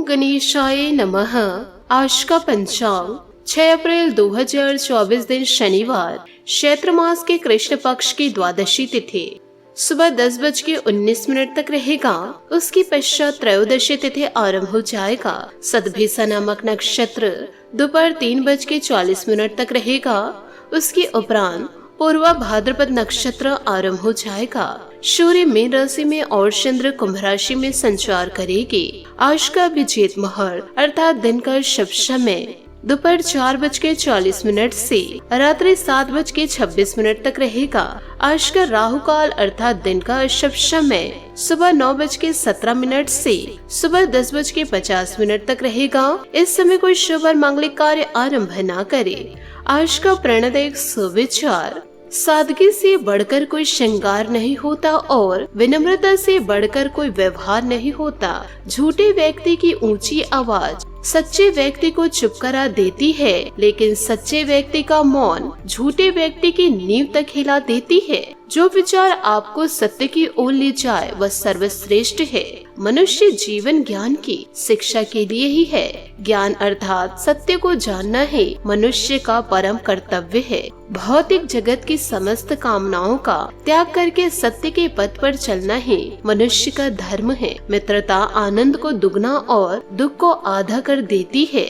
गणेशाय नमः। आज का पंचांग 6 अप्रैल 2024 दिन शनिवार, चैत्र मास के कृष्ण पक्ष की द्वादशी तिथि सुबह 10:19 तक रहेगा। उसकी पश्चात त्रयोदशी तिथि आरंभ हो जाएगा। सदभिसा नामक नक्षत्र दोपहर 3:40 तक रहेगा। उसके उपरांत पूर्वा भाद्रपद नक्षत्र आरंभ हो जाएगा। सूर्य मीन राशि में और चंद्र कुंभ राशि में संचार करेगी। आज का अभिजीत मुहूर्त अर्थात दिन का शुभ समय दोपहर 4:40 से रात्रि 7:26 तक रहेगा। आज का राहु काल अर्थात दिन का शुभ समय सुबह 9:17 से सुबह 10:50 तक रहेगा। इस समय कोई शुभ और मांगलिक कार्य आरंभ न करे। आज का प्रणदायक सुविचार, सादगी से बढ़कर कोई श्रृंगार नहीं होता और विनम्रता से बढ़कर कोई व्यवहार नहीं होता। झूठे व्यक्ति की ऊंची आवाज सच्चे व्यक्ति को चुप करा देती है, लेकिन सच्चे व्यक्ति का मौन झूठे व्यक्ति की नींव तक हिला देती है। जो विचार आपको सत्य की ओर ले जाए वह सर्वश्रेष्ठ है। मनुष्य जीवन ज्ञान की शिक्षा के लिए ही है। ज्ञान अर्थात सत्य को जानना ही मनुष्य का परम कर्तव्य है। भौतिक जगत की समस्त कामनाओं का त्याग करके सत्य के पथ पर चलना ही मनुष्य का धर्म है। मित्रता आनंद को दुगना और दुख को आधा कर देती है।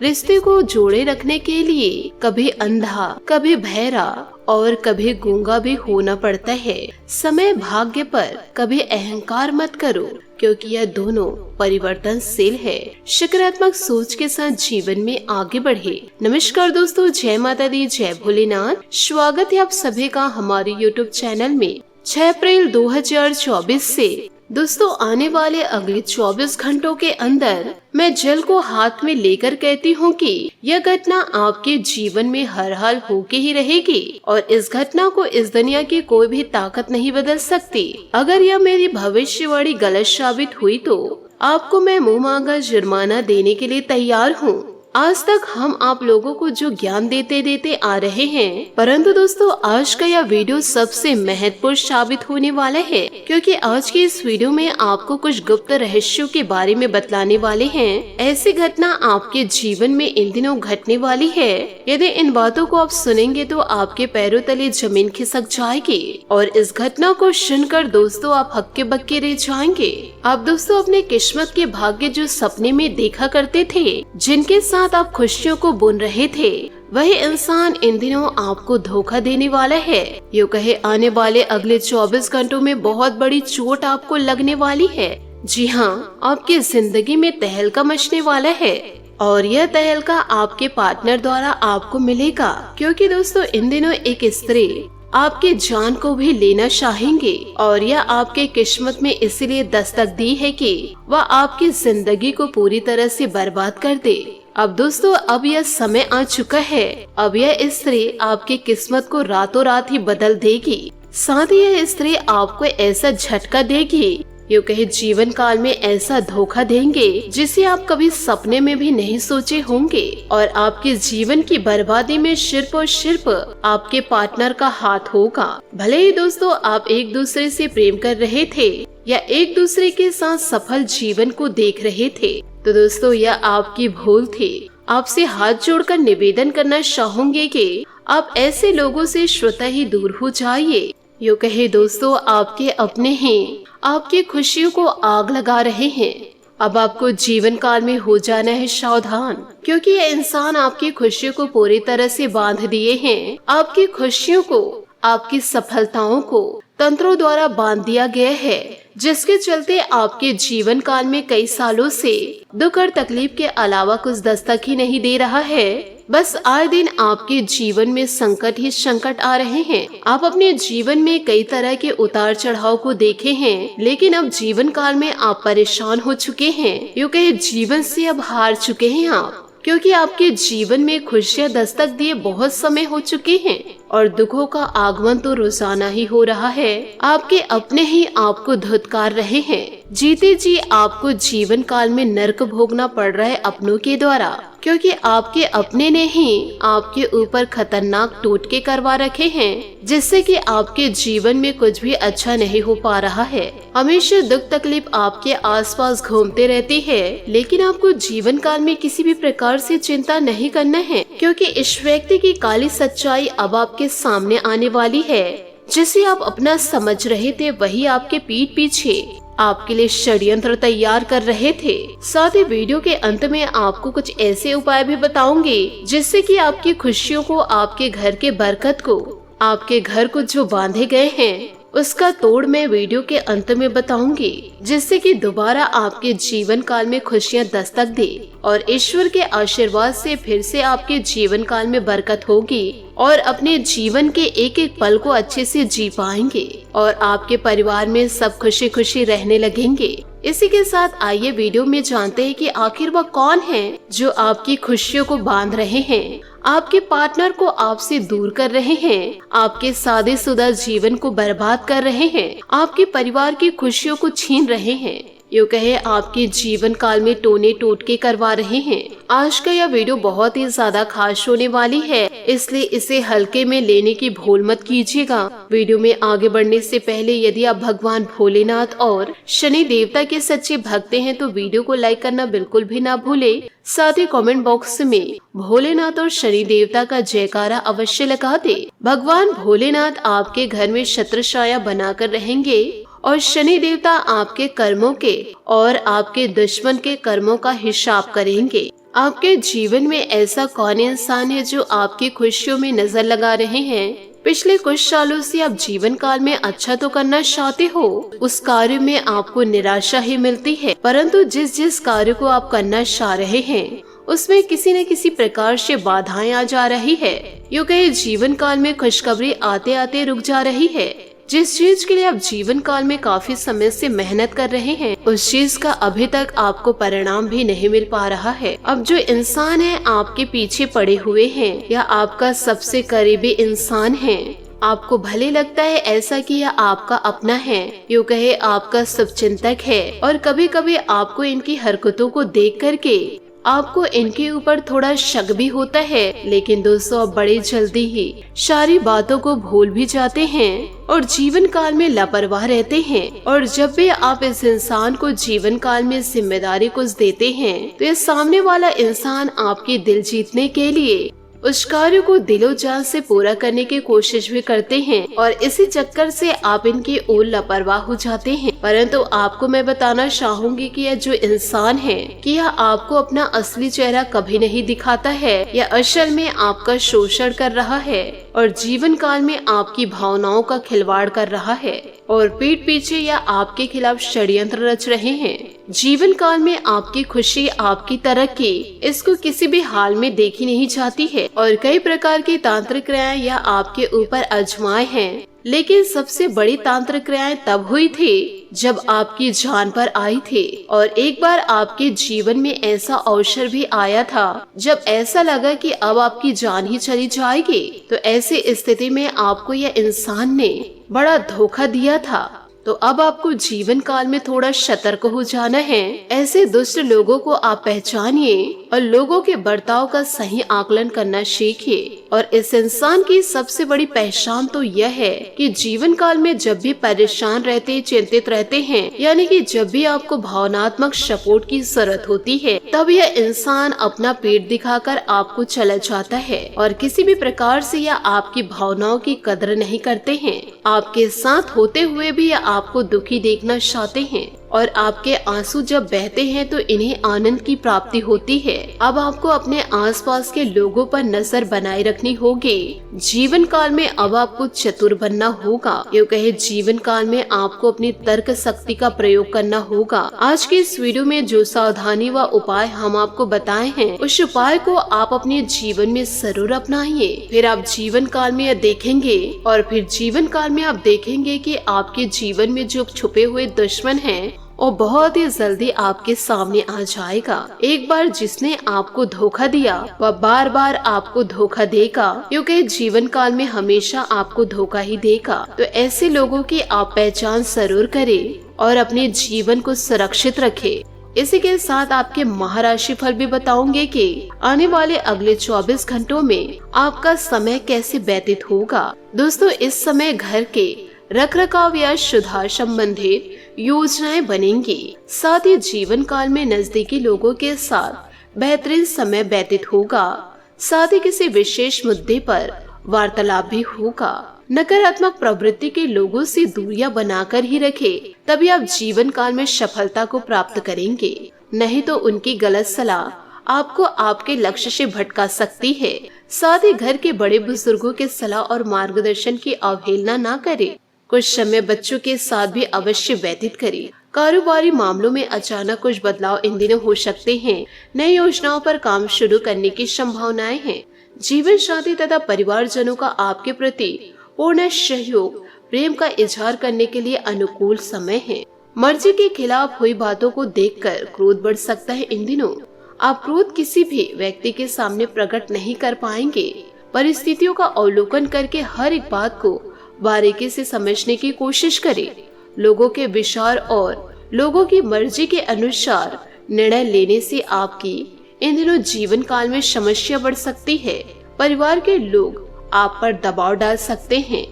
रिश्ते को जोड़े रखने के लिए कभी अंधा, कभी बहरा और कभी गूंगा भी होना पड़ता है। समय भाग्य पर कभी अहंकार मत करो, क्योंकि यह दोनों परिवर्तनशील है। सकारात्मक सोच के साथ जीवन में आगे बढ़े। नमस्कार दोस्तों, जय माता दी, जय भोलेनाथ। स्वागत है आप सभी का हमारे YouTube चैनल में। 6 अप्रैल 2024 से दोस्तों आने वाले अगले 24 घंटों के अंदर मैं जल को हाथ में लेकर कहती हूँ कि यह घटना आपके जीवन में हर हाल होके ही रहेगी और इस घटना को इस दुनिया की कोई भी ताकत नहीं बदल सकती। अगर यह मेरी भविष्यवाणी गलत साबित हुई तो आपको मैं मुँह मांगा जुर्माना देने के लिए तैयार हूँ। आज तक हम आप लोगों को जो ज्ञान देते आ रहे हैं, परंतु दोस्तों आज का यह वीडियो सबसे महत्वपूर्ण साबित होने वाला है, क्योंकि आज की इस वीडियो में आपको कुछ गुप्त रहस्यों के बारे में बतलाने वाले हैं। ऐसी घटना आपके जीवन में इन दिनों घटने वाली है। यदि इन बातों को आप सुनेंगे तो आपके पैरों तले जमीन खिसक जाएगी और इस घटना को सुनकर दोस्तों आप हक्के बक्के रह जाएंगे। आप दोस्तों अपने किस्मत के भाग्य जो सपने में देखा करते थे, जिनके साथ आप खुशियों को बुन रहे थे, वही इंसान इन दिनों आपको धोखा देने वाला है। यूँ कहे आने वाले अगले 24 घंटों में बहुत बड़ी चोट आपको लगने वाली है। जी हाँ, आपकी जिंदगी में तहलका मचने वाला है और यह तहलका आपके पार्टनर द्वारा आपको मिलेगा, क्योंकि दोस्तों इन दिनों एक स्त्री आपके जान को भी लेना चाहेंगे और यह आपके किस्मत में इसलिए दस्तक दी है कि वह आपकी जिंदगी को पूरी तरह से बर्बाद कर दे। अब दोस्तों अब यह समय आ चुका है। अब यह स्त्री आपकी किस्मत को रातों रात ही बदल देगी। साथ ही यह स्त्री आपको ऐसा झटका देगी, यूँ कहे जीवन काल में ऐसा धोखा देंगे जिसे आप कभी सपने में भी नहीं सोचे होंगे और आपके जीवन की बर्बादी में सिर्फ और सिर्फ आपके पार्टनर का हाथ होगा। भले ही दोस्तों आप एक दूसरे से प्रेम कर रहे थे या एक दूसरे के साथ सफल जीवन को देख रहे थे, तो दोस्तों यह आपकी भूल थी। आपसे हाथ जोड़कर निवेदन करना चाहूंगे कि आप ऐसे लोगों से स्वतः ही दूर हो जाइए। यूँ कहे दोस्तों आपके अपने ही आपकी खुशियों को आग लगा रहे हैं। अब आपको जीवन काल में हो जाना है सावधान, क्योंकि ये इंसान आपकी खुशियों को पूरी तरह से बांध दिए हैं। आपकी खुशियों को, आपकी सफलताओं को तंत्रों द्वारा बांध दिया गया है, जिसके चलते आपके जीवन काल में कई सालों से दुख और तकलीफ के अलावा कुछ दस्तक ही नहीं दे रहा है। बस आए दिन आपके जीवन में संकट ही संकट आ रहे हैं। आप अपने जीवन में कई तरह के उतार चढ़ाव को देखे हैं, लेकिन अब जीवन काल में आप परेशान हो चुके हैं। यूँ कहे जीवन से अब हार चुके हैं आप, क्योंकि आपके जीवन में खुशियाँ दस्तक दिए बहुत समय हो चुके हैं और दुखों का आगमन तो रोजाना ही हो रहा है। आपके अपने ही आपको धुतकार रहे हैं। जीते जी आपको जीवन काल में नर्क भोगना पड़ रहा है अपनों के द्वारा, क्योंकि आपके अपने ने ही आपके ऊपर खतरनाक टोटके करवा रखे हैं, जिससे कि आपके जीवन में कुछ भी अच्छा नहीं हो पा रहा है। हमेशा दुख तकलीफ आपके आसपास घूमते रहती है, लेकिन आपको जीवन काल में किसी भी प्रकार से चिंता नहीं करना है, क्योंकि इस व्यक्ति की काली सच्चाई अब आपके सामने आने वाली है। जिसे आप अपना समझ रहे थे वही आपके पीठ पीछे आपके लिए षड्यंत्र तैयार कर रहे थे। साथ ही वीडियो के अंत में आपको कुछ ऐसे उपाय भी बताऊंगी जिससे कि आपकी खुशियों को, आपके घर के बरकत को, आपके घर को जो बांधे गए हैं उसका तोड़ मैं वीडियो के अंत में बताऊंगी, जिससे कि दोबारा आपके जीवन काल में खुशियां दस्तक दे और ईश्वर के आशीर्वाद से फिर से आपके जीवन काल में बरकत होगी और अपने जीवन के एक एक पल को अच्छे से जी पाएंगे और आपके परिवार में सब खुशी खुशी रहने लगेंगे। इसी के साथ आइए वीडियो में जानते हैं कि आखिर वह कौन है जो आपकी खुशियों को बांध रहे हैं, आपके पार्टनर को आपसे दूर कर रहे हैं, आपके शादीशुदा जीवन को बर्बाद कर रहे हैं, आपके परिवार की खुशियों को छीन रहे हैं, यूँ कहे आपके जीवन काल में टोने टोटके करवा रहे हैं। आज का यह वीडियो बहुत ही ज्यादा खास होने वाली है, इसलिए इसे हल्के में लेने की भूल मत कीजिएगा। वीडियो में आगे बढ़ने से पहले यदि आप भगवान भोलेनाथ और शनि देवता के सच्चे भक्त हैं तो वीडियो को लाइक करना बिल्कुल भी ना भूले। साथ ही कमेंट बॉक्स में भोलेनाथ और शनि देवता का जयकारा अवश्य लगा दे। भगवान भोलेनाथ आपके घर में छत्रछाया बनाकर रहेंगे और शनि देवता आपके कर्मों के और आपके दुश्मन के कर्मों का हिसाब करेंगे। आपके जीवन में ऐसा कौन इंसान है जो आपकी खुशियों में नजर लगा रहे हैं? पिछले कुछ सालों से आप जीवन काल में अच्छा तो करना चाहते हो, उस कार्य में आपको निराशा ही मिलती है, परंतु जिस कार्य को आप करना चाह रहे हैं उसमें किसी न किसी प्रकार से बाधाएं आ जा रही है। यूँ कहे जीवन काल में खुशखबरी आते आते रुक जा रही है। जिस चीज के लिए आप जीवन काल में काफी समय से मेहनत कर रहे हैं उस चीज का अभी तक आपको परिणाम भी नहीं मिल पा रहा है। अब जो इंसान है आपके पीछे पड़े हुए हैं या आपका सबसे करीबी इंसान है, आपको भले लगता है ऐसा कि यह आपका अपना है, यूँ कहे आपका शुभचिंतक है, और कभी कभी आपको इनकी हरकतों को देख करके आपको इनके ऊपर थोड़ा शक भी होता है, लेकिन दोस्तों आप बड़ी जल्दी ही सारी बातों को भूल भी जाते हैं और जीवन काल में लापरवाह रहते हैं। और जब भी आप इस इंसान को जीवन काल में जिम्मेदारी कुछ देते हैं तो ये सामने वाला इंसान आपके दिल जीतने के लिए उस कार्य को दिलो जान से पूरा करने की कोशिश भी करते हैं और इसी चक्कर से आप इनकी ओर लापरवाह हो जाते हैं। परंतु आपको मैं बताना चाहूंगी कि यह जो इंसान है कि यह आपको अपना असली चेहरा कभी नहीं दिखाता है, यह असल में आपका शोषण कर रहा है और जीवन काल में आपकी भावनाओं का खिलवाड़ कर रहा है और पीठ पीछे या आपके खिलाफ षड्यंत्र रच रहे हैं। जीवन काल में आपकी खुशी, आपकी तरक्की, इसको किसी भी हाल में देखी नहीं जाती है और कई प्रकार की तांत्रिक क्रियाएं या आपके ऊपर आजमाए हैं, लेकिन सबसे बड़ी तांत्रिक क्रियाएं तब हुई थी जब आपकी जान पर आई थी। और एक बार आपके जीवन में ऐसा अवसर भी आया था जब ऐसा लगा कि अब आपकी जान ही चली जाएगी। तो ऐसी स्थिति में आपको यह इंसान ने बड़ा धोखा दिया था। तो अब आपको जीवन काल में थोड़ा सतर्क हो जाना है। ऐसे दुष्ट लोगों को आप पहचानिए और लोगों के बर्ताव का सही आकलन करना सीखिए। और इस इंसान की सबसे बड़ी पहचान तो यह है कि जीवन काल में जब भी परेशान रहते, चिंतित रहते हैं, यानी कि जब भी आपको भावनात्मक सपोर्ट की जरूरत होती है, तब यह इंसान अपना पेट दिखाकर आपको चला जाता है और किसी भी प्रकार से यह आपकी भावनाओं की कदर नहीं करते हैं। आपके साथ होते हुए भी यह आपको दुखी देखना चाहते हैं और आपके आंसू जब बहते हैं तो इन्हें आनंद की प्राप्ति होती है। अब आपको अपने आसपास के लोगों पर नजर बनाए रखनी होगी। जीवन काल में अब आपको चतुर बनना होगा, यूँ कहे जीवन काल में आपको अपनी तर्क शक्ति का प्रयोग करना होगा। आज के इस वीडियो में जो सावधानी व उपाय हम आपको बताए हैं, उस उपाय को आप अपने जीवन में जरूर अपनाइए। फिर आप जीवन काल में यह देखेंगे और फिर जीवन काल में आप देखेंगे कि आपके जीवन में जो छुपे हुए दुश्मन हैं और बहुत ही जल्दी आपके सामने आ जाएगा। एक बार जिसने आपको धोखा दिया वह बार बार आपको धोखा देगा, क्योंकि जीवन काल में हमेशा आपको धोखा ही देगा। तो ऐसे लोगों की आप पहचान जरूर करें और अपने जीवन को सुरक्षित रखें। इसी के साथ आपके महाराशि फल भी बताऊंगे कि आने वाले अगले 24 घंटों में आपका समय कैसे व्यतीत होगा। दोस्तों, इस समय घर के रखरखाव या सुधार संबंधित योजनाएं बनेंगी। साथ ही जीवन काल में नजदीकी लोगों के साथ बेहतरीन समय व्यतीत होगा। साथ ही किसी विशेष मुद्दे पर वार्तालाप भी होगा। नकारात्मक प्रवृत्ति के लोगों से दूरियां बनाकर ही रखें, तभी आप जीवन काल में सफलता को प्राप्त करेंगे। नहीं तो उनकी गलत सलाह आपको आपके लक्ष्य से भटका सकती है। साथ ही घर के बड़े बुजुर्गों के सलाह और मार्गदर्शन की अवहेलना न करें। कुछ समय बच्चों के साथ भी अवश्य व्यतीत करें। कारोबारी मामलों में अचानक कुछ बदलाव इन दिनों हो सकते हैं। नई योजनाओं पर काम शुरू करने की संभावनाएं हैं। जीवन साथी तथा परिवारजनों का आपके प्रति पूर्ण सहयोग, प्रेम का इजहार करने के लिए अनुकूल समय है। मर्जी के खिलाफ हुई बातों को देखकर क्रोध बढ़ सकता है। इन दिनों आप क्रोध किसी भी व्यक्ति के सामने प्रकट नहीं कर पाएंगे। परिस्थितियों का अवलोकन करके हर एक बात को बारीकी से समझने की कोशिश करें। लोगों के विचार और लोगों की मर्जी के अनुसार निर्णय लेने से आपकी इन दिनों जीवन काल में समस्या बढ़ सकती है। परिवार के लोग आप पर दबाव डाल सकते हैं।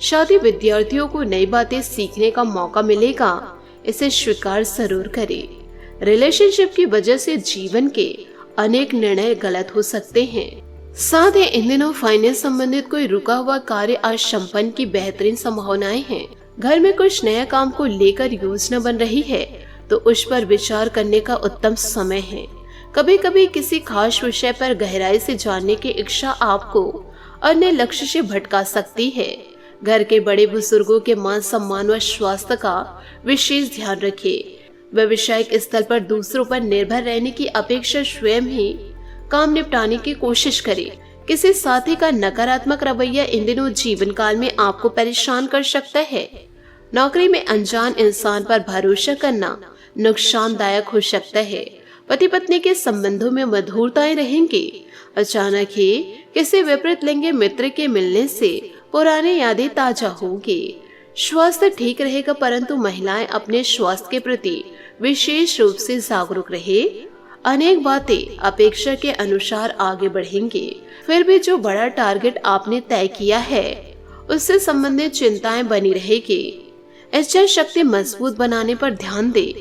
शादी विद्यार्थियों को नई बातें सीखने का मौका मिलेगा, इसे स्वीकार जरूर करें। रिलेशनशिप की वजह से जीवन के अनेक निर्णय गलत हो सकते हैं। साथ ही इन दिनों फाइनेंस संबंधित कोई रुका हुआ कार्य आज संपन्न की बेहतरीन संभावनाएं हैं। घर में कुछ नया काम को लेकर योजना बन रही है तो उस पर विचार करने का उत्तम समय है। कभी कभी किसी खास विषय पर गहराई से जानने की इच्छा आपको अन्य लक्ष्य से भटका सकती है। घर के बड़े बुजुर्गों के मान सम्मान व स्वास्थ्य का विशेष ध्यान रखें। व्यवसायिक स्थल पर दूसरों पर निर्भर रहने की अपेक्षा स्वयं ही काम निपटाने की कोशिश करें। किसी साथी का नकारात्मक रवैया इन दिनों जीवन काल में आपको परेशान कर सकता है। नौकरी में अनजान इंसान पर भरोसा करना नुकसानदायक हो सकता है। पति पत्नी के संबंधों में मधुरताएं रहेंगी। अचानक ही किसी विपरीत लिंगी मित्र के मिलने से पुरानी यादें ताजा होंगी। स्वास्थ्य ठीक रहेगा, परंतु महिलाएं अपने स्वास्थ्य के प्रति विशेष रूप से जागरूक रहे। अनेक बातें अपेक्षा के अनुसार आगे बढ़ेंगी। फिर भी जो बड़ा टारगेट आपने तय किया है उससे संबंधित चिंताएं बनी रहेगी। इच्छा शक्ति मजबूत बनाने पर ध्यान दें।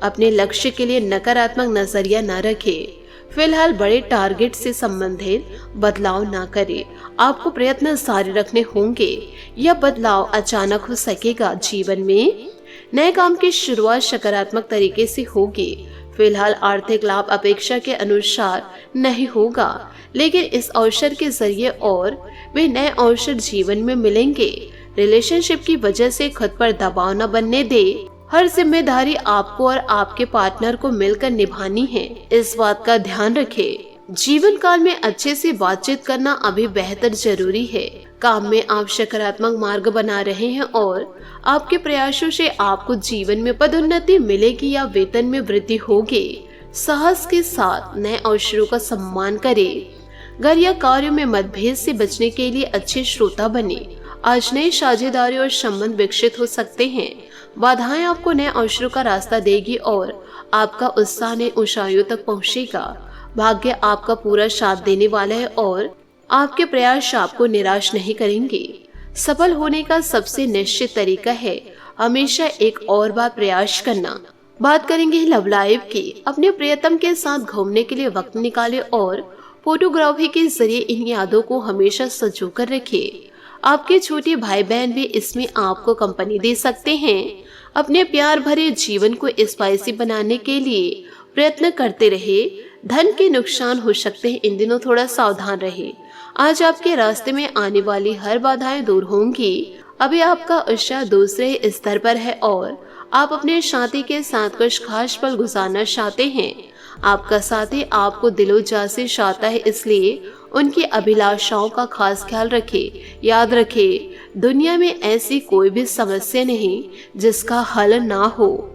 अपने लक्ष्य के लिए नकारात्मक नजरिया न रखें। फिलहाल बड़े टारगेट से संबंधित बदलाव न करें। आपको प्रयत्न जारी रखने होंगे। यह बदलाव अचानक हो सकेगा। जीवन में नए काम की शुरुआत सकारात्मक तरीके से होगी। फिलहाल आर्थिक लाभ अपेक्षा के अनुसार नहीं होगा, लेकिन इस अवसर के जरिए और वे नए अवसर जीवन में मिलेंगे। रिलेशनशिप की वजह से खुद पर दबाव न बनने दे। हर जिम्मेदारी आपको और आपके पार्टनर को मिलकर निभानी है, इस बात का ध्यान रखें। जीवन काल में अच्छे से बातचीत करना अभी बेहतर जरूरी है। काम में आप सकारात्मक मार्ग बना रहे हैं और आपके प्रयासों से आपको जीवन में पदोन्नति मिलेगी या वेतन में वृद्धि होगी। साहस के साथ नए अवसरों का सम्मान करें। घर या कार्य में मतभेद से बचने के लिए अच्छे श्रोता बने। आज नई साझेदारी और संबंध विकसित हो सकते हैं। बाधाएं आपको नए अवसरों का रास्ता देगी और आपका उत्साह नई ऊंचाइयों तक पहुंचेगा। भाग्य आपका पूरा साथ देने वाला है और आपके प्रयास आपको निराश नहीं करेंगे। सफल होने का सबसे निश्चित तरीका है हमेशा एक और बार प्रयास करना। बात करेंगे लव लाइफ की। अपने प्रियतम के साथ घूमने के लिए वक्त निकालें और फोटोग्राफी के जरिए इन यादों को हमेशा संजो कर रखिए। आपके छोटे भाई बहन भी इसमें आपको कंपनी दे सकते हैं। अपने प्यार भरे जीवन को स्पाइसी बनाने के लिए प्रयत्न करते रहे। धन के नुकसान हो सकते हैं, इन दिनों थोड़ा सावधान रहे। आज आपके रास्ते में आने वाली हर बाधाएं दूर होंगी। अभी आपका उत्साह दूसरे स्तर पर है और आप अपने साथी के साथ कुछ खास पल गुजारना चाहते हैं। आपका साथी आपको दिलोजान से चाहता है, इसलिए उनकी अभिलाषाओं का खास ख्याल रखें। याद रखें, दुनिया में ऐसी कोई भी समस्या नहीं जिसका हल ना हो।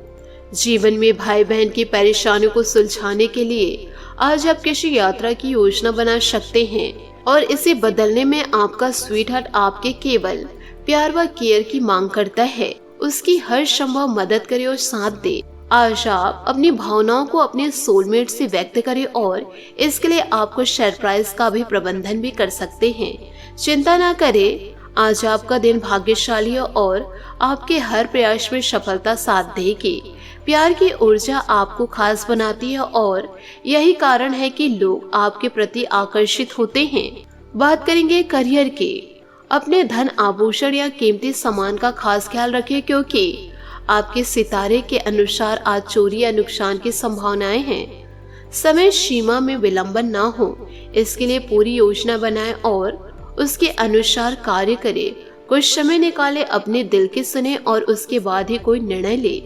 जीवन में भाई बहन की परेशानियों को सुलझाने के लिए आज आप किसी यात्रा की योजना बना सकते हैं और इसे बदलने में आपका स्वीट हार्ट आपके केवल प्यार व केयर की मांग करता है। उसकी हर संभव मदद करें और साथ दे। आज आप अपनी भावनाओं को अपने सोलमेट से व्यक्त करें और इसके लिए आपको सरप्राइज का भी प्रबंधन भी कर सकते हैं। चिंता ना करें, आज आपका दिन भाग्यशाली है और आपके हर प्रयास में सफलता साथ देगी। प्यार की ऊर्जा आपको खास बनाती है और यही कारण है कि लोग आपके प्रति आकर्षित होते हैं। बात करेंगे करियर की। अपने धन आभूषण या कीमती सामान का खास ख्याल रखें, क्योंकि आपके सितारे के अनुसार आज चोरी या नुकसान की संभावनाएं हैं। समय सीमा में विलंबन ना हो, इसके लिए पूरी योजना बनाएं और उसके अनुसार कार्य करें। कुछ समय निकाले, अपने दिल की सुने और उसके बाद ही कोई निर्णय ले।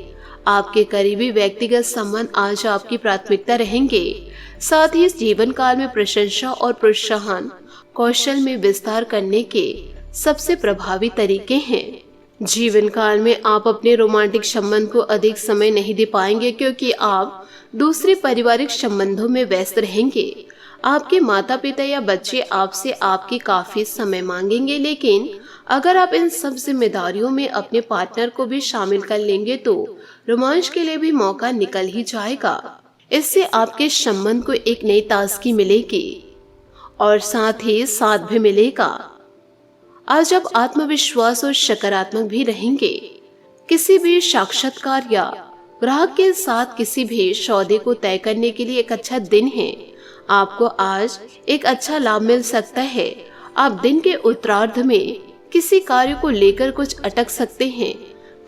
आपके करीबी व्यक्तिगत संबंध आज आपकी प्राथमिकता रहेंगे। साथ ही इस जीवन काल में प्रशंसा और प्रोत्साहन कौशल में विस्तार करने के सबसे प्रभावी तरीके हैं। जीवन काल में आप अपने रोमांटिक संबंध को अधिक समय नहीं दे पाएंगे, क्योंकि आप दूसरे पारिवारिक संबंधों में व्यस्त रहेंगे। आपके माता पिता या बच्चे आपसे आपकी काफी समय मांगेंगे, लेकिन अगर आप इन सब जिम्मेदारियों में अपने पार्टनर को भी शामिल कर लेंगे तो रोमांच के लिए भी मौका निकल ही जाएगा। इससे आपके संबंध को एक नई ताजगी मिलेगी और साथ ही साथ भी मिलेगा। आज आप आत्मविश्वास और सकारात्मक भी रहेंगे। किसी भी साक्षात्कार या ग्राहक के साथ किसी भी सौदे को तय करने के लिए एक अच्छा दिन है। आपको आज एक अच्छा लाभ मिल सकता है। आप दिन के उत्तरार्ध में किसी कार्य को लेकर कुछ अटक सकते हैं।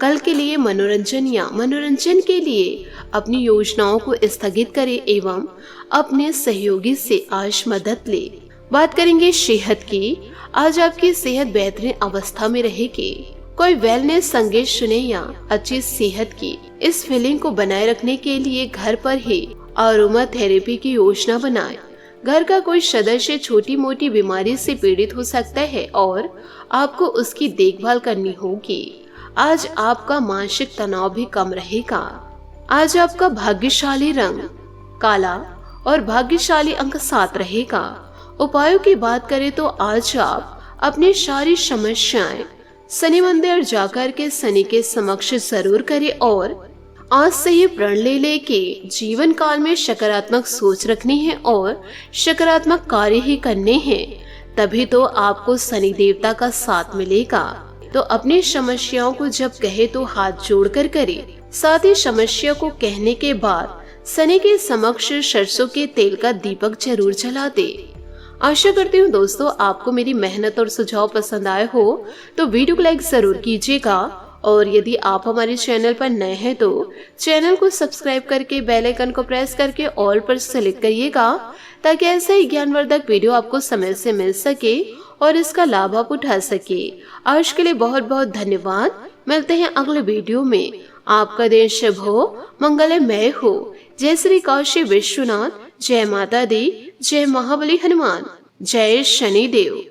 कल के लिए मनोरंजन के लिए अपनी योजनाओं को स्थगित करें एवं अपने सहयोगी से आज मदद ले। बात करेंगे सेहत की। आज आपकी सेहत बेहतरीन अवस्था में रहेगी। कोई वेलनेस संगीत सुने या अच्छी सेहत की इस फीलिंग को बनाए रखने के लिए घर पर ही अरोमा थेरेपी की योजना बनाएं। घर का कोई सदस्य छोटी मोटी बीमारी से पीड़ित हो सकता है और आपको उसकी देखभाल करनी होगी। आज आपका मानसिक तनाव भी कम रहेगा। आज आपका भाग्यशाली रंग काला और भाग्यशाली अंक 7 रहेगा। उपायों की बात करें तो आज आप अपनी सारी समस्याएं शनि मंदिर जाकर के शनि के समक्ष जरूर करें और आज से ही प्रण ले ले कि जीवन काल में सकारात्मक सोच रखनी है और सकारात्मक कार्य ही करने हैं। तभी तो आपको शनि देवता का साथ मिलेगा। तो अपनी समस्याओं को जब कहे तो हाथ जोड़कर करे। साथ ही समस्या को कहने के बाद शनि के समक्ष सरसों के तेल का दीपक जरूर जला दे। आशा करती हूँ दोस्तों आपको मेरी मेहनत और सुझाव पसंद आए हो तो वीडियो को लाइक जरूर कीजिएगा और यदि आप हमारे चैनल पर नए हैं तो चैनल को सब्सक्राइब करके बेल आइकन को प्रेस करके ऑल पर सेलेक्ट करिएगा, ताकि ऐसा ही ज्ञानवर्धक वीडियो आपको समय से मिल सके और इसका लाभ आप उठा सके। आज के लिए बहुत बहुत धन्यवाद। मिलते हैं अगले वीडियो में। आपका दिन शुभ हो, मंगलमय हो। जय श्री काशी विश्वनाथ, जय माता दी, जय महाबली हनुमान, जय शनिदेव।